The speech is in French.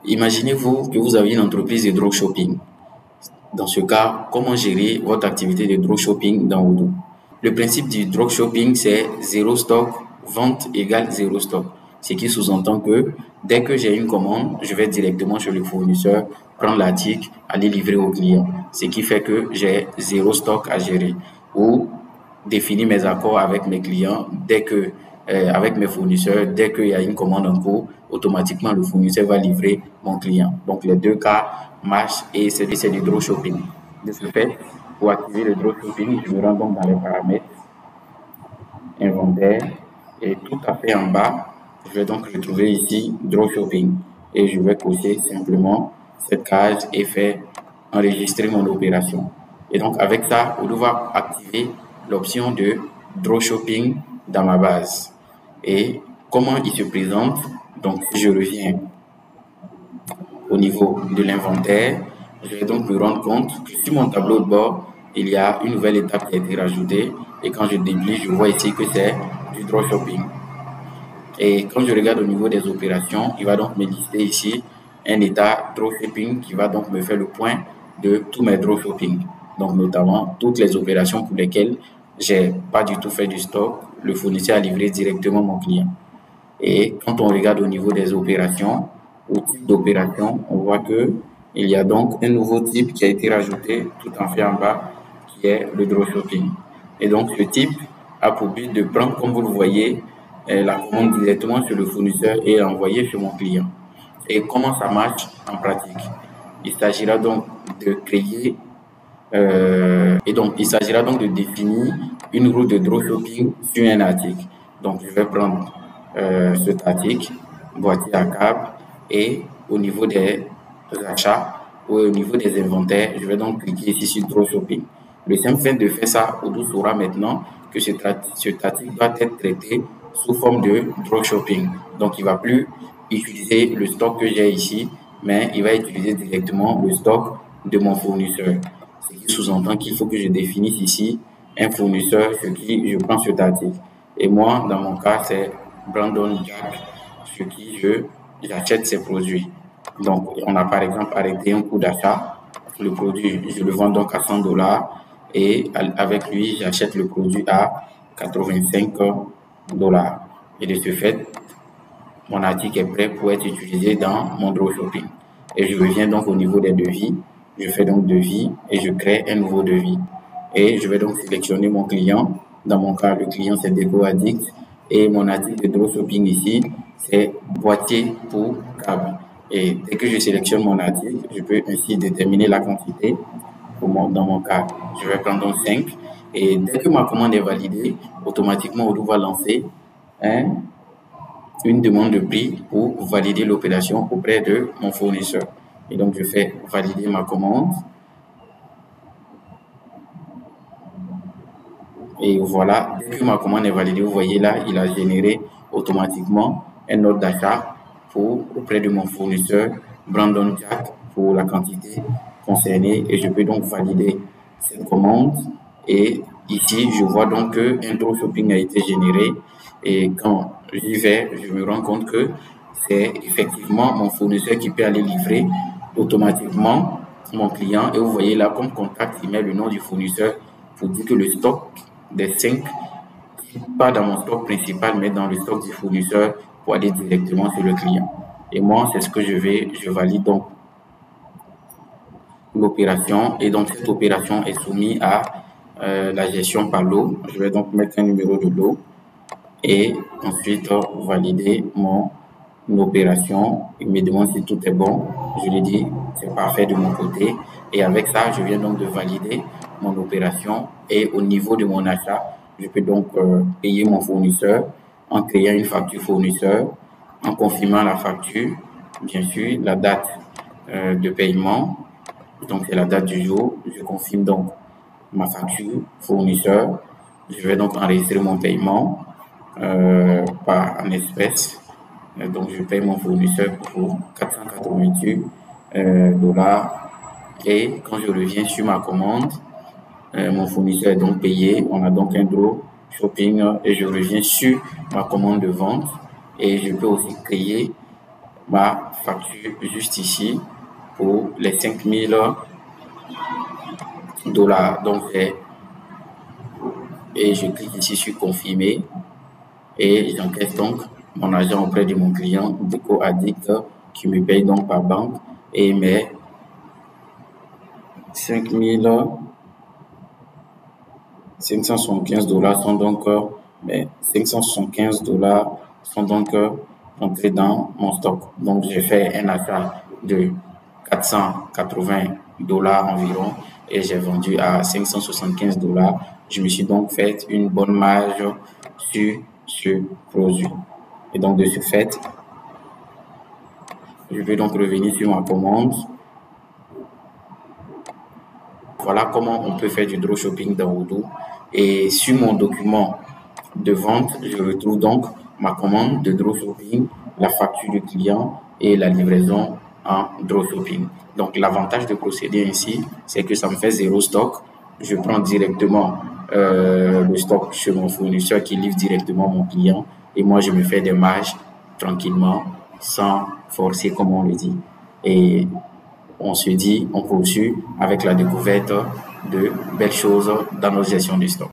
Imaginez-vous que vous avez une entreprise de dropshipping. Dans ce cas, comment gérer votre activité de dropshipping dans Odoo? Le principe du dropshipping, c'est zéro stock, vente égale zéro stock. Ce qui sous-entend que dès que j'ai une commande, je vais directement chez le fournisseur, prendre l'article, aller livrer au client. Ce qui fait que j'ai zéro stock à gérer. Ou définir mes accords avec mes clients avec mes fournisseurs, dès qu'il y a une commande en cours, automatiquement le fournisseur va livrer mon client. Donc les deux cas marchent et c'est du dropshipping. De ce fait, pour activer le dropshipping, je me rends donc dans les paramètres, inventaire, et tout à fait en bas, je vais donc retrouver ici dropshipping et je vais cocher simplement cette case et faire enregistrer mon opération. Et donc avec ça, on va activer l'option de dropshipping dans ma base. Et comment il se présente? Donc si je reviens au niveau de l'inventaire, je vais donc me rendre compte que sur mon tableau de bord, il y a une nouvelle étape qui a été rajoutée. Et quand je déblie, je vois ici que c'est du dropshipping. Et quand je regarde au niveau des opérations, il va donc me lister ici un état dropshipping qui va donc me faire le point de tous mes dropshipping. Donc notamment toutes les opérations pour lesquelles j'ai pas du tout fait du stock, le fournisseur a livré directement mon client. Et quand on regarde au niveau des opérations, au type d'opération, on voit que il y a donc un nouveau type qui a été rajouté tout en fait en bas, qui est le dropshipping. Et donc ce type a pour but de prendre, comme vous le voyez, la commande directement sur le fournisseur et l'envoyer chez mon client. Et comment ça marche en pratique? Il s'agira donc de créer et donc il s'agira donc de définir une route de dropshipping sur un article. Donc je vais prendre cet article, boîtier à câble, et au niveau des achats ou au niveau des inventaires, je vais donc cliquer ici sur dropshipping. Le simple fait de faire ça, Odoo saura maintenant que cet article doit être traité sous forme de dropshipping. Donc il ne va plus utiliser le stock que j'ai ici, mais il va utiliser directement le stock de mon fournisseur. Ce qui sous-entend qu'il faut que je définisse ici un fournisseur sur qui je prends cet article. Et moi, dans mon cas, c'est Brandon Jack sur qui j'achète ces produits. Donc, on a par exemple arrêté un coût d'achat. Le produit, je le vends donc à $100 et avec lui, j'achète le produit à $85. Et de ce fait, mon article est prêt pour être utilisé dans mon dropshipping. Et je reviens donc au niveau des devis. Je fais donc devis et je crée un nouveau devis. Et je vais donc sélectionner mon client. Dans mon cas, le client, c'est Déco Addict. Et mon article de dropshipping ici, c'est boîtier pour câble. Et dès que je sélectionne mon article, je peux ainsi déterminer la quantité. Dans mon cas, je vais prendre donc 5. Et dès que ma commande est validée, automatiquement, Odoo va lancer une demande de prix pour valider l'opération auprès de mon fournisseur. Et donc, je fais valider ma commande. Et voilà, dès que ma commande est validée, vous voyez là, il a généré automatiquement un ordre d'achat auprès de mon fournisseur, Brandon Jack, pour la quantité concernée. Et je peux donc valider cette commande. Et ici, je vois donc qu'un dropshipping a été généré. Et quand j'y vais, je me rends compte que c'est effectivement mon fournisseur qui peut aller livrer automatiquement mon client. Et vous voyez là, comme contact, il met le nom du fournisseur pour dire que le stock des 5, pas dans mon stock principal, mais dans le stock du fournisseur pour aller directement sur le client. Et moi, c'est ce que je valide donc l'opération. Et donc, cette opération est soumise à la gestion par lot. Je vais donc mettre un numéro de lot et ensuite valider mon opération. Il me demande si tout est bon. Je lui dis c'est parfait de mon côté. Et avec ça, je viens donc de valider mon opération. Et au niveau de mon achat, je peux donc payer mon fournisseur en créant une facture fournisseur, en confirmant la facture, bien sûr, la date de paiement. Donc, c'est la date du jour. Je confirme donc ma facture fournisseur. Je vais donc enregistrer mon paiement en espèces. Donc, je paye mon fournisseur pour $488. Et quand je reviens sur ma commande, mon fournisseur est donc payé. On a donc un dropshipping et je reviens sur ma commande de vente. Et je peux aussi créer ma facture juste ici pour les $5 000. Donc, et je clique ici sur confirmer et j'encaisse donc mon argent auprès de mon client DecoAddict qui me paye donc par banque et mes $575 sont donc mes $575 sont donc entrés dans mon stock. Donc j'ai fait un achat de $480 environ et j'ai vendu à $575. Je me suis donc fait une bonne marge sur ce produit. Et donc de ce fait, je vais donc revenir sur ma commande. Voilà comment on peut faire du dropshipping dans Odoo. Et sur mon document de vente, je retrouve donc ma commande de dropshipping, la facture du client et la livraison en dropshipping. Donc l'avantage de procéder ainsi, c'est que ça me fait 0 stock. Je prends directement le stock chez mon fournisseur qui livre directement mon client et moi je me fais des marges tranquillement sans forcer comme on le dit. Et on se dit, on poursuit avec la découverte de belles choses dans notre gestion du stock.